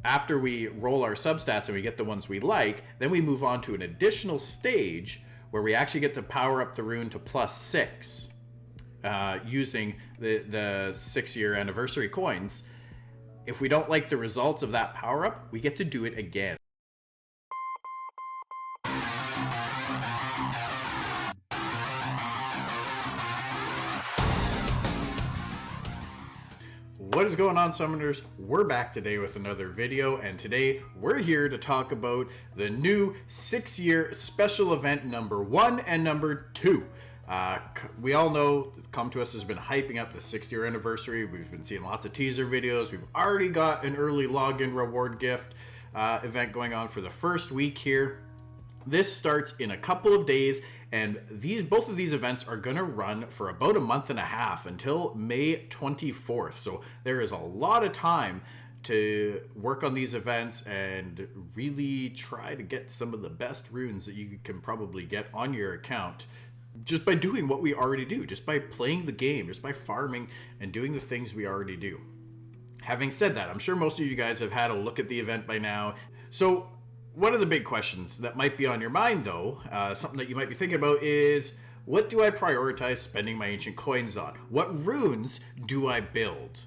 after we roll our substats and we get the ones we like, then we move on to an additional stage where we actually get to power up the rune to +6 using the 6-year anniversary coins. If we don't like the results of that power up, we get to do it again. What is going on, Summoners? We're back today with another video, and today we're here to talk about the new 6-year special event number 1 and number 2. We all know Come To Us has been hyping up the 6-year anniversary. We've been seeing lots of teaser videos. We've already got an early login reward gift event going on for the first week here. This starts in a couple of days, and both of these events are going to run for about a month and a half until May 24th. So there is a lot of time to work on these events and really try to get some of the best runes that you can probably get on your account just by doing what we already do, just by playing the game, just by farming and doing the things we already do. Having said that, I'm sure most of you guys have had a look at the event by now. So one of the big questions that might be on your mind, though, something that you might be thinking about is, what do I prioritize spending my ancient coins on? What runes do I build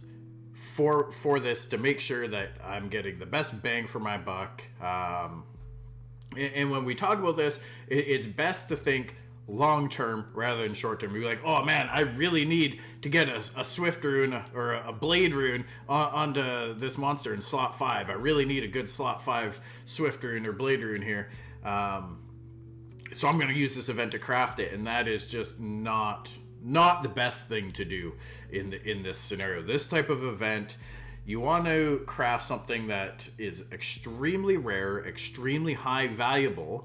for this to make sure that I'm getting the best bang for my buck? And when we talk about this, it's best to think long-term rather than short-term. You're like, oh man, I really need to get a Swift rune or a Blade rune onto this monster in slot 5. I really need a good slot 5 Swift rune or Blade rune here. So I'm going to use this event to craft it, and that is just not the best thing to do in this scenario. This type of event, you want to craft something that is extremely rare, extremely high value,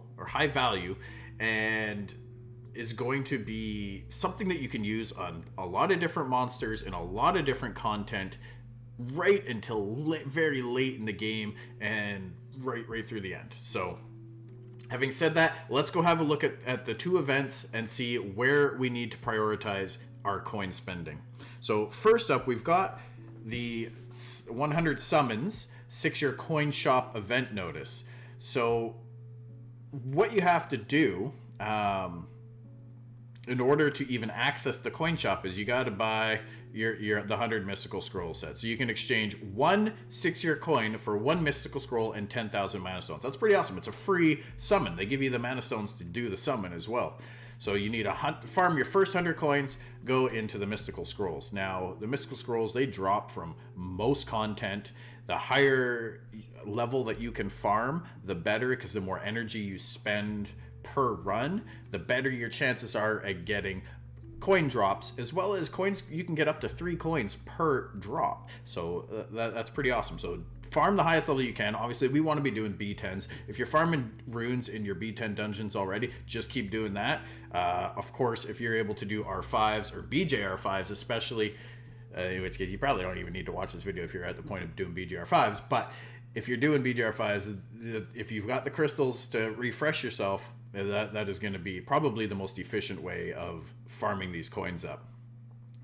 and is going to be something that you can use on a lot of different monsters and a lot of different content right until very late in the game and right through the end. So having said that, let's go have a look at the two events and see where we need to prioritize our coin spending. So first up, we've got the 100 summons 6-year coin shop event notice. So what you have to do in order to even access the coin shop is you got to buy the 100 mystical scroll set. So you can exchange one 6-year coin for one mystical scroll and 10,000 mana stones. That's pretty awesome. It's a free summon. They give you the mana stones to do the summon as well. So you need to farm your first 100 coins, go into the mystical scrolls. Now, the mystical scrolls, they drop from most content. The higher level that you can farm, the better, because the more energy you spend per run, the better your chances are at getting coin drops, as well as coins. You can get up to 3 coins per drop, so that's pretty awesome. So farm the highest level you can. Obviously, we want to be doing B10s. If you're farming runes in your B10 dungeons already, just keep doing that. Of course, if you're able to do R5s or BJR5s, especially, in which case you probably don't even need to watch this video if you're at the point of doing BJR5s, but if you're doing BJR5s, if you've got the crystals to refresh yourself, that is going to be probably the most efficient way of farming these coins up.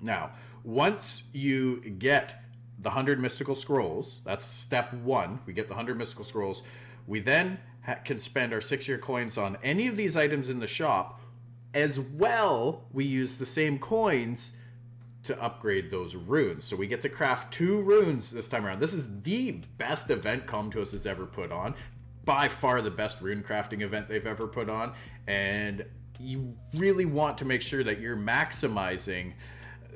Now, once you get the 100 mystical scrolls, that's step 1. We get the 100 mystical scrolls. We then can spend our 6-year coins on any of these items in the shop. As well, we use the same coins to upgrade those runes. So we get to craft 2 runes this time around. This is the best event Come To Us has ever put on. By far the best rune crafting event they've ever put on. And you really want to make sure that you're maximizing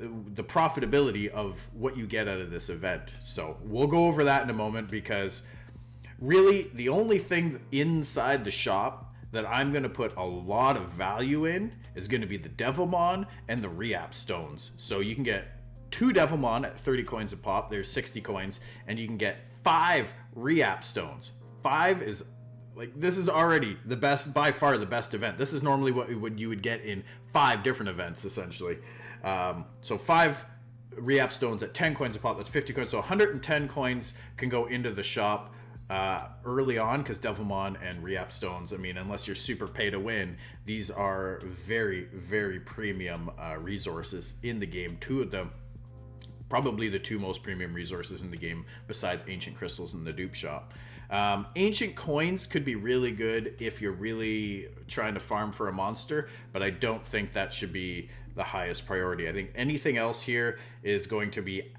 the profitability of what you get out of this event. So we'll go over that in a moment, because really the only thing inside the shop that I'm going to put a lot of value in is going to be the Devilmon and the Reap stones. So you can get 2 Devilmon at 30 coins a pop. There's 60 coins, and you can get 5 Reap stones. 5 is like, this is already the best, by far the best event. This is normally what you would get in 5 different events, essentially. So 5 Reap stones at 10 coins a pop, that's 50 coins. So 110 coins can go into the shop early on, because Devilmon and Reap stones, I mean, unless you're super pay to win, these are very, very premium resources in the game. 2 of them probably the two most premium resources in the game besides ancient crystals in the dupe shop. Ancient coins could be really good if you're really trying to farm for a monster, but I don't think that should be the highest priority. I think anything else here is going to be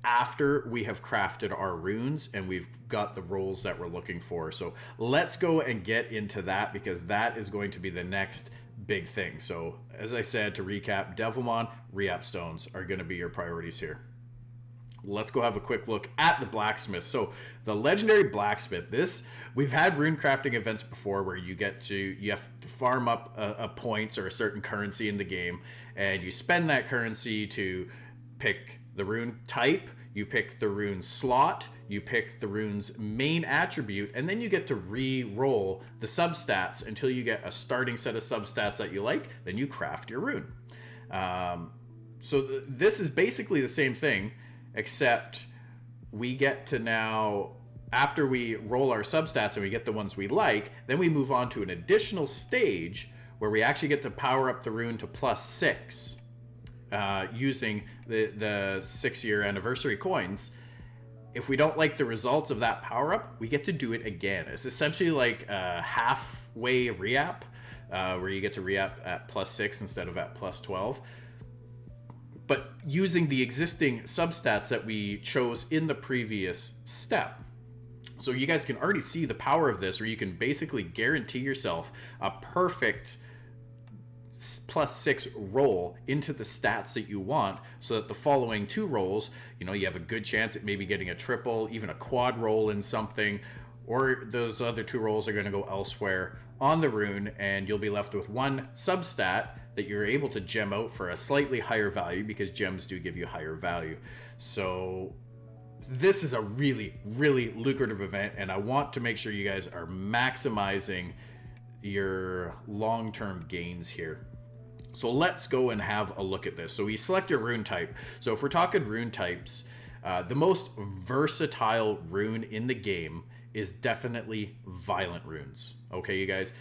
after we have crafted our runes and we've got the rolls that we're looking for. So let's go and get into that, because that is going to be the next big thing. So as I said, to recap, Devilmon, Re-Up Stones are going to be your priorities here. Let's go have a quick look at the Blacksmith. So the legendary Blacksmith, we've had rune crafting events before where you have to farm up a points or a certain currency in the game, and you spend that currency to pick the rune type, you pick the rune slot, you pick the rune's main attribute, and then you get to re-roll the substats until you get a starting set of substats that you like, then you craft your rune. So this is basically the same thing, except we get to now, after we roll our substats and we get the ones we like, then we move on to an additional stage where we actually get to power up the rune to +6 using the 6-year anniversary coins. If we don't like the results of that power up, we get to do it again. It's essentially like a halfway re-up, where you get to re-up at +6 instead of at +12. But using the existing substats that we chose in the previous step. So you guys can already see the power of this, where you can basically guarantee yourself a perfect +6 roll into the stats that you want, so that the following 2 rolls, you have a good chance at maybe getting a triple, even a quad roll in something, or those other 2 rolls are going to go elsewhere on the rune, and you'll be left with 1 substat that you're able to gem out for a slightly higher value, because gems do give you higher value. So this is a really, really lucrative event, and I want to make sure you guys are maximizing your long-term gains here. So let's go and have a look at this. So we select your rune type. So if we're talking rune types, the most versatile rune in the game is definitely violent runes. Okay, you guys?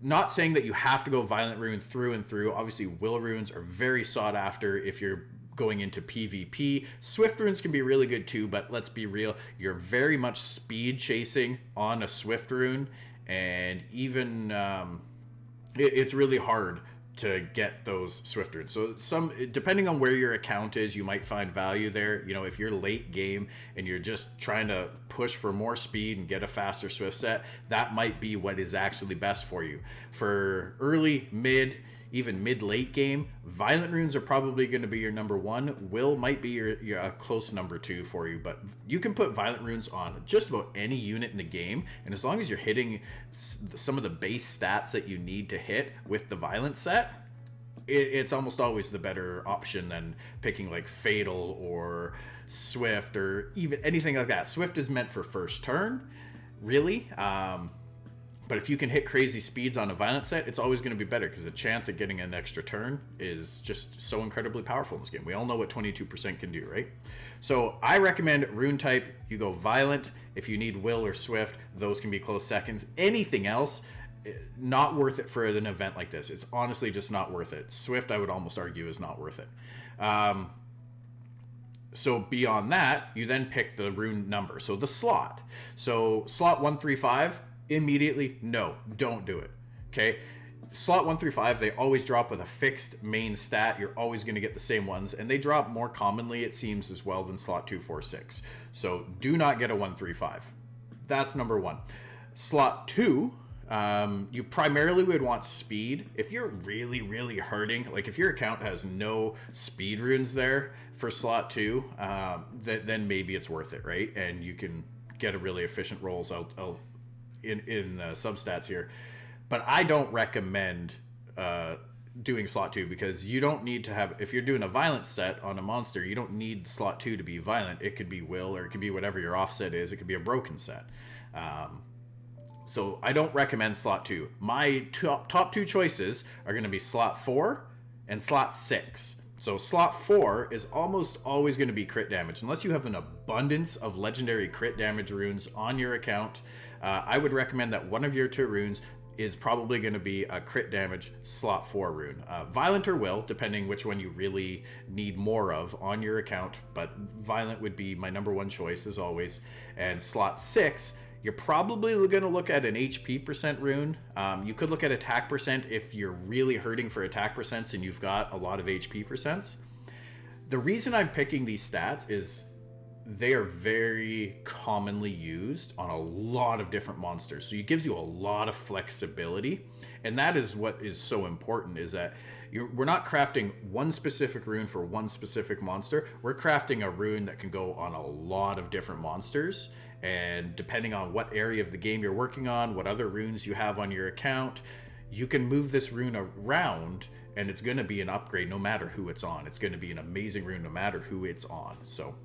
Not saying that you have to go violent rune through and through. Obviously, will runes are very sought after if you're going into PvP. Swift runes can be really good too, but let's be real. You're very much speed chasing on a swift rune, and even it's really hard to get those swift runes. So depending on where your account is, you might find value there. If you're late game and you're just trying to push for more speed and get a faster swift set, that might be what is actually best for you. For early, mid, even mid-late game, violent runes are probably going to be your number 1. Will might be your close number 2 for you, but you can put violent runes on just about any unit in the game, and as long as you're hitting some of the base stats that you need to hit with the violent set, it's almost always the better option than picking like Fatal or Swift or even anything like that. Swift is meant for first turn, really. But if you can hit crazy speeds on a violent set, it's always going to be better, because the chance of getting an extra turn is just so incredibly powerful in this game. We all know what 22% can do, right? So I recommend rune type, you go violent. If you need will or swift, those can be close seconds. Anything else, not worth it for an event like this. It's honestly just not worth it. Swift, I would almost argue, is not worth it. So beyond that, you then pick the rune number. So the slot. So slot 135, immediately, no, don't do it. Okay, slot 135, they always drop with a fixed main stat. You're always going to get the same ones, and they drop more commonly, it seems, as well than slot 246. So do not get a 135. That's number 1. Slot 2, you primarily would want speed. If you're really, really hurting, like if your account has no speed runes there for slot 2, then maybe it's worth it, right? And you can get a really efficient rolls out in substats here. But I don't recommend doing slot 2, because you don't need to have, if you're doing a violent set on a monster, you don't need slot 2 to be violent. It could be will, or it could be whatever your offset is. It could be a broken set. So I don't recommend slot 2. My top 2 choices are going to be slot 4 and slot 6. So slot 4 is almost always going to be crit damage, unless you have an abundance of legendary crit damage runes on your account. I would recommend that one of your 2 runes is probably going to be a crit damage slot 4 rune. Violent or Will, depending which one you really need more of on your account, but Violent would be my number one choice as always. And slot 6, you're probably going to look at an HP percent rune. You could look at attack percent if you're really hurting for attack percents and you've got a lot of HP percents. The reason I'm picking these stats is they are very commonly used on a lot of different monsters. So it gives you a lot of flexibility. And that is what is so important, is that we're not crafting one specific rune for one specific monster. We're crafting a rune that can go on a lot of different monsters. And depending on what area of the game you're working on, what other runes you have on your account, you can move this rune around and it's going to be an upgrade no matter who it's on. It's going to be an amazing rune no matter who it's on. So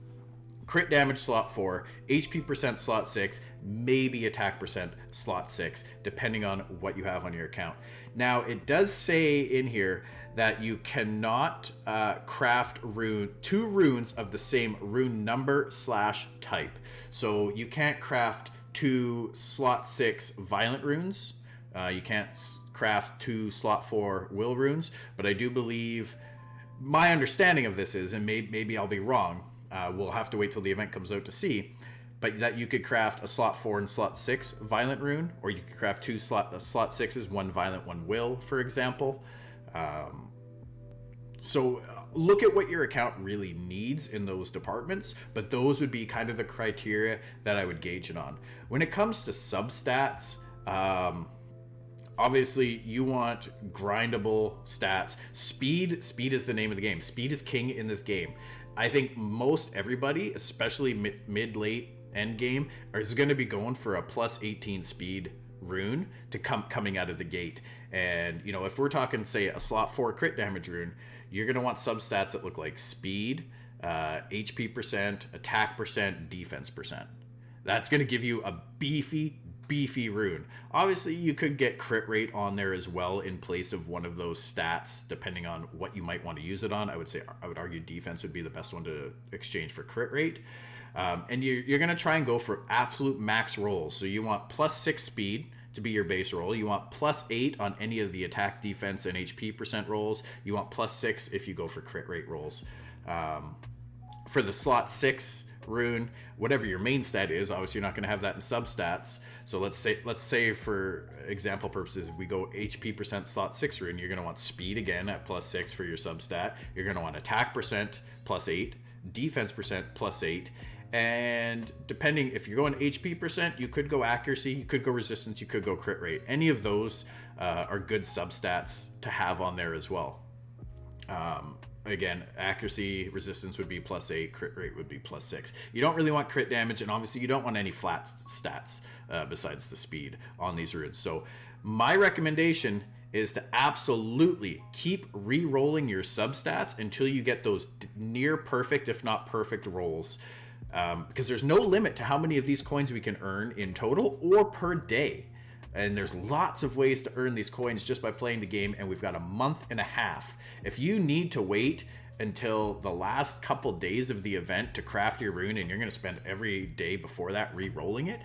crit damage slot 4, HP percent slot 6, maybe attack percent slot 6, depending on what you have on your account. Now, it does say in here that you cannot craft two runes of the same rune number / type. So you can't craft 2 slot 6 violent runes. You can't craft 2 slot 4 will runes. But I do believe, my understanding of this is, and maybe I'll be wrong, we'll have to wait till the event comes out to see, but that you could craft a slot 4 and slot 6 violent rune, or you could craft 2 slot 6s, 1 violent, 1 will, for example. So look at what your account really needs in those departments, but those would be kind of the criteria that I would gauge it on. When it comes to substats, obviously you want grindable stats. Speed is the name of the game. Speed is king in this game. I think most everybody, especially mid, late, end game, is going to be going for a plus 18 speed rune to coming out of the gate. And, you know, if we're talking, say, a slot 4 crit damage rune, you're going to want substats that look like speed, HP percent, attack percent, defense percent. That's going to give you a beefy rune. Obviously, you could get crit rate on there as well in place of one of those stats, depending on what you might want to use it on. I would argue defense would be the best one to exchange for crit rate. And you're going to try and go for absolute max rolls. So you want plus 6 speed to be your base roll. You want plus 8 on any of the attack, defense, and HP percent rolls. You want plus 6 if you go for crit rate rolls. For the slot 6 rune, whatever your main stat is, obviously you're not going to have that in substats. So let's say for example purposes, if we go HP percent slot 6 rune, you're going to want speed again at plus 6 for your substat. You're going to want attack percent plus 8, defense percent plus 8, and depending if you're going HP percent, you could go accuracy, you could go resistance, you could go crit rate. Any of those are good substats to have on there as well. Again, accuracy, resistance would be plus 8, crit rate would be plus 6. You don't really want crit damage, and obviously you don't want any flat stats besides the speed on these runes. So my recommendation is to absolutely keep re-rolling your substats until you get those near perfect, if not perfect rolls. Because there's no limit to how many of these coins we can earn in total or per day. And there's lots of ways to earn these coins just by playing the game, and we've got a month and a half. If you need to wait until the last couple days of the event to craft your rune, and you're going to spend every day before that re-rolling it,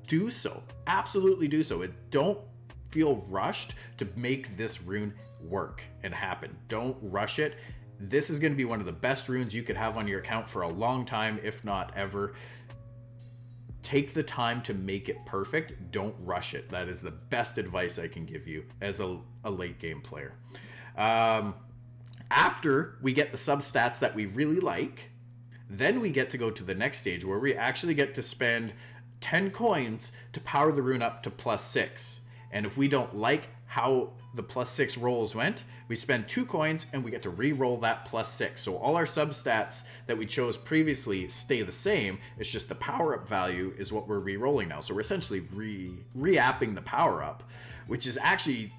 do so. Absolutely do so. Don't feel rushed to make this rune work and happen. Don't rush it. This is going to be one of the best runes you could have on your account for a long time, if not ever. Take the time to make it perfect. Don't rush it. That is the best advice I can give you as a late game player. After we get the substats that we really like, then we get to go to the next stage where we actually get to spend 10 coins to power the rune up to plus 6. And if we don't like how the plus 6 rolls went, we spend 2 coins and we get to re-roll that plus 6. So all our substats that we chose previously stay the same. It's just the power-up value is what we're re-rolling now. So we're essentially re-apping the power-up, which is actually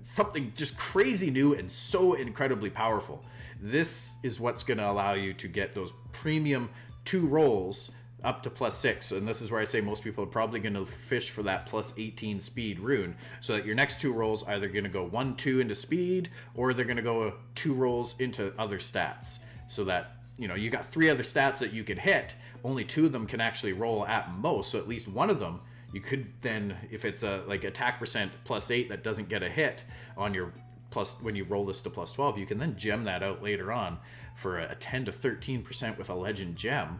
something just crazy new and so incredibly powerful. This is what's going to allow you to get those premium 2 rolls up to plus 6, and this is where I say most people are probably going to fish for that plus 18 speed rune, so that your next 2 rolls either going to go 1-2 into speed, or they're going to go 2 rolls into other stats, so that, you know, you got 3 other stats that you could hit, only 2 of them can actually roll at most, so at least one of them you could then, if it's a like attack percent +8 that doesn't get a hit on your plus, when you roll this to +12, you can then gem that out later on for a 10 to 13% with a legend gem,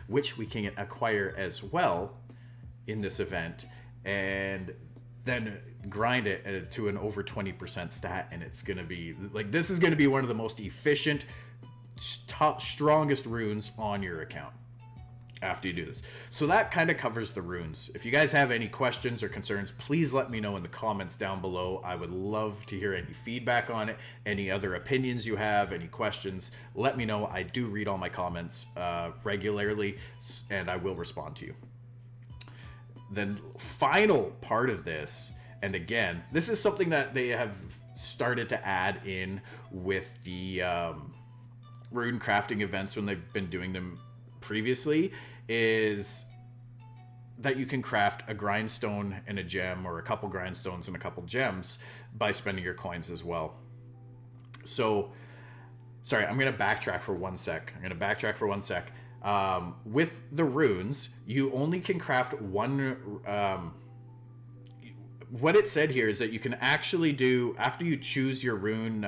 which we can acquire as well in this event, and then grind it to an over 20% stat, and it's going to be like, this is going to be one of the most efficient, strongest runes on your account after you do this. So that kind of covers the runes. If you guys have any questions or concerns, please let me know in the comments down below. I would love to hear any feedback on it, any other opinions you have, any questions. Let me know. I do read all my comments regularly, and I will respond to you. The final part of this, and again, this is something that they have started to add in with the rune crafting events when they've been doing them previously, is that you can craft a grindstone and a gem, or a couple grindstones and a couple gems, by spending your coins as well. So, sorry, I'm going to backtrack for one sec. With the runes, you only can craft one. What it said here is that you can actually do, after you choose your rune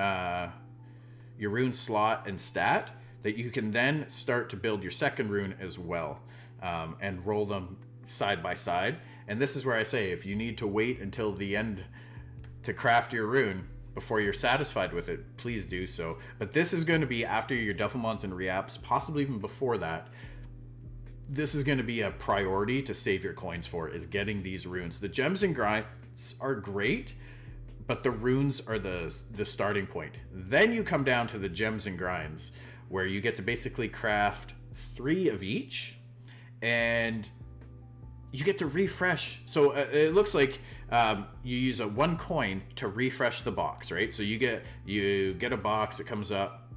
slot and stat, that you can then start to build your second rune as well, and roll them side by side. And this is where I say, if you need to wait until the end to craft your rune before you're satisfied with it, please do so. But this is going to be after your Dufflemons and Reaps, possibly even before that. This is going to be a priority to save your coins for, is getting these runes. The gems and grinds are great, but the runes are the starting point. Then you come down to the gems and grinds, where you get to basically craft 3 of each, and you get to refresh. So it looks like you use a 1 coin to refresh the box, right? So you get a box, it comes up,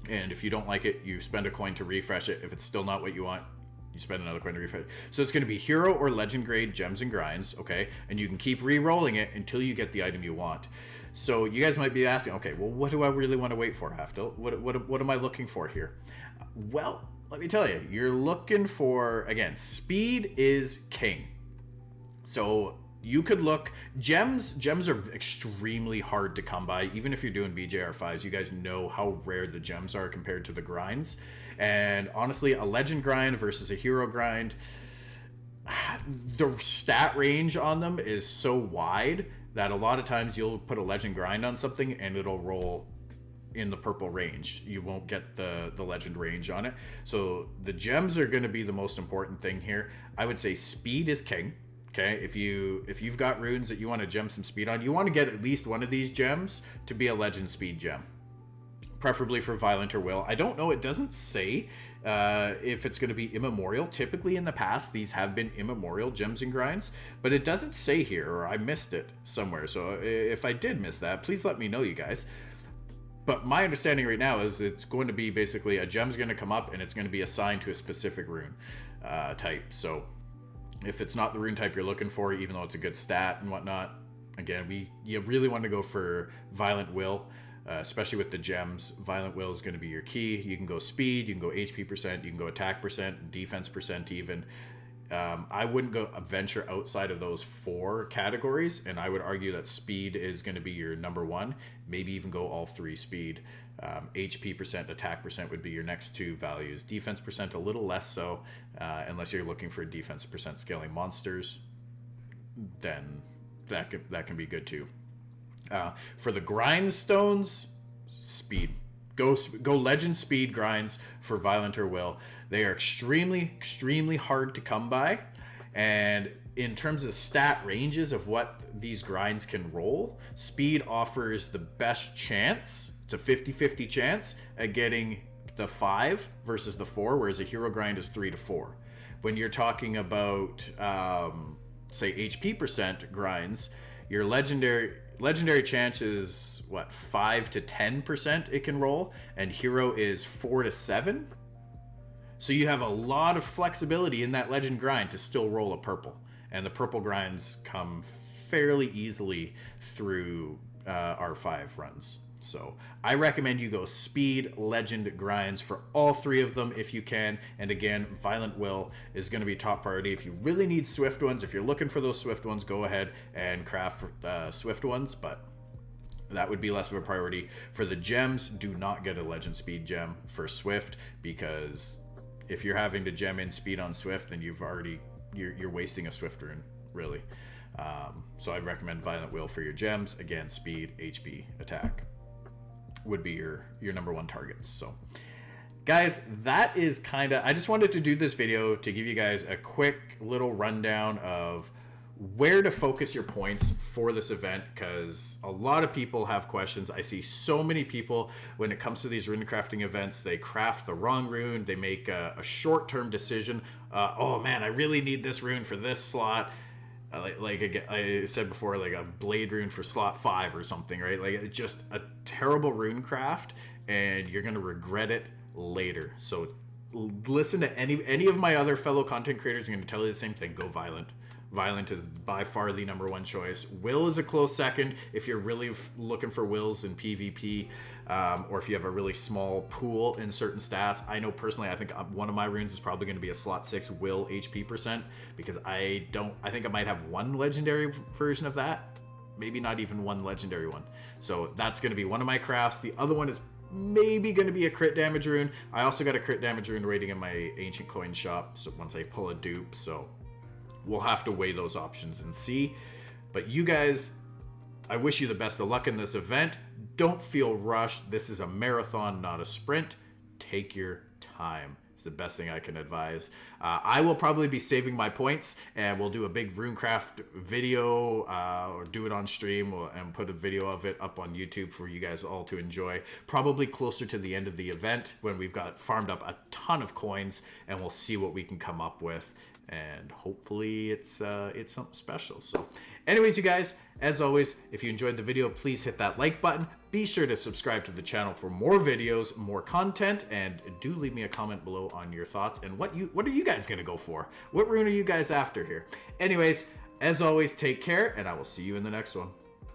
and if you don't like it, you spend a coin to refresh it. If it's still not what you want, you spend another coin to refresh it. So it's going to be hero or legend grade gems and grinds, okay? And you can keep re-rolling it until you get the item you want. So you guys might be asking, okay, well, what do I really want to wait for, Haftel? What am I looking for here? Well, let me tell you, you're looking for, again, speed is king. So you could look, gems are extremely hard to come by. Even if you're doing BJR5s, you guys know how rare the gems are compared to the grinds. And honestly, a legend grind versus a hero grind, the stat range on them is so wide that a lot of times you'll put a legend grind on something and it'll roll in the purple range. You won't get the legend range on it. So the gems are going to be the most important thing here. I would say speed is king. Okay, if you've got runes that you want to gem some speed on, you want to get at least one of these gems to be a legend speed gem, preferably for Violent or Will. I don't know, it doesn't say if it's going to be immemorial. Typically in the past, these have been immemorial gems and grinds, but it doesn't say here, or I missed it somewhere. So if I did miss that, please let me know, you guys. But my understanding right now is it's going to be basically a gem's going to come up and it's going to be assigned to a specific rune type. So if it's not the rune type you're looking for, even though it's a good stat and whatnot, again, you really want to go for Violent Will. Especially with the gems, Violent Will is going to be your key. You can go speed, you can go HP percent, you can go attack percent, defense percent even. I wouldn't go venture outside of those 4 categories, and I would argue that speed is going to be your number 1. Maybe even go all 3 speed. HP percent, attack percent would be your next 2 values. Defense percent a little less so, unless you're looking for defense percent scaling monsters. Then that can be good too. For the grindstones, speed. Go legend speed grinds for Violent or Will. They are extremely hard to come by. And in terms of stat ranges of what these grinds can roll, speed offers the best chance. It's a 50-50 chance at getting the 5 versus the 4, whereas a hero grind is 3 to 4. When you're talking about, say, HP percent grinds, your legendary chance is what, 5 to 10% it can roll, and hero is 4 to 7. So you have a lot of flexibility in that legend grind to still roll a purple, and the purple grinds come fairly easily through R5 runs. So I recommend you go speed, legend, grinds for all 3 of them if you can. And again, Violent Will is going to be top priority. If you really need swift ones, if you're looking for those swift ones, go ahead and craft swift ones, but that would be less of a priority. For the gems, do not get a legend speed gem for swift, because if you're having to gem in speed on swift, then you're wasting a swift rune, really. So I'd recommend Violent Will for your gems. Again, speed, HP, attack would be your number 1 targets. So guys, that is kind of, I just wanted to do this video to give you guys a quick little rundown of where to focus your points for this event, because a lot of people have questions. I see so many people when it comes to these rune crafting events, they craft the wrong rune, they make a short-term decision. Oh man, I really need this rune for this slot. Like I said before, like a blade rune for slot 5 or something, right? Like it's just a terrible rune craft, and you're gonna regret it later. So listen to any of my other fellow content creators are gonna tell you the same thing. Go Violent. Violent is by far the number 1 choice. Will is a close second if you're really looking for wills in PvP, or if you have a really small pool in certain stats. I know personally, I think one of my runes is probably going to be a slot 6 will HP %, because I think I might have 1 legendary version of that, maybe not even 1 legendary one. So that's going to be one of my crafts. The other one is maybe going to be a crit damage rune. I also got a crit damage rune rating in my ancient coin shop, so once I pull a dupe, so we'll have to weigh those options and see. But you guys, I wish you the best of luck in this event. Don't feel rushed. This is a marathon, not a sprint. Take your time. It's the best thing I can advise. I will probably be saving my points, and we'll do a big runecraft video, or do it on stream, and put a video of it up on YouTube for you guys all to enjoy. Probably closer to the end of the event, when we've got farmed up a ton of coins, and we'll see what we can come up with. And hopefully it's something special. So anyways, you guys, as always, if you enjoyed the video, please hit that like button. Be sure to subscribe to the channel for more videos, more content, and do leave me a comment below on your thoughts and what are you guys gonna go for? What rune are you guys after here? Anyways, as always, take care, and I will see you in the next one.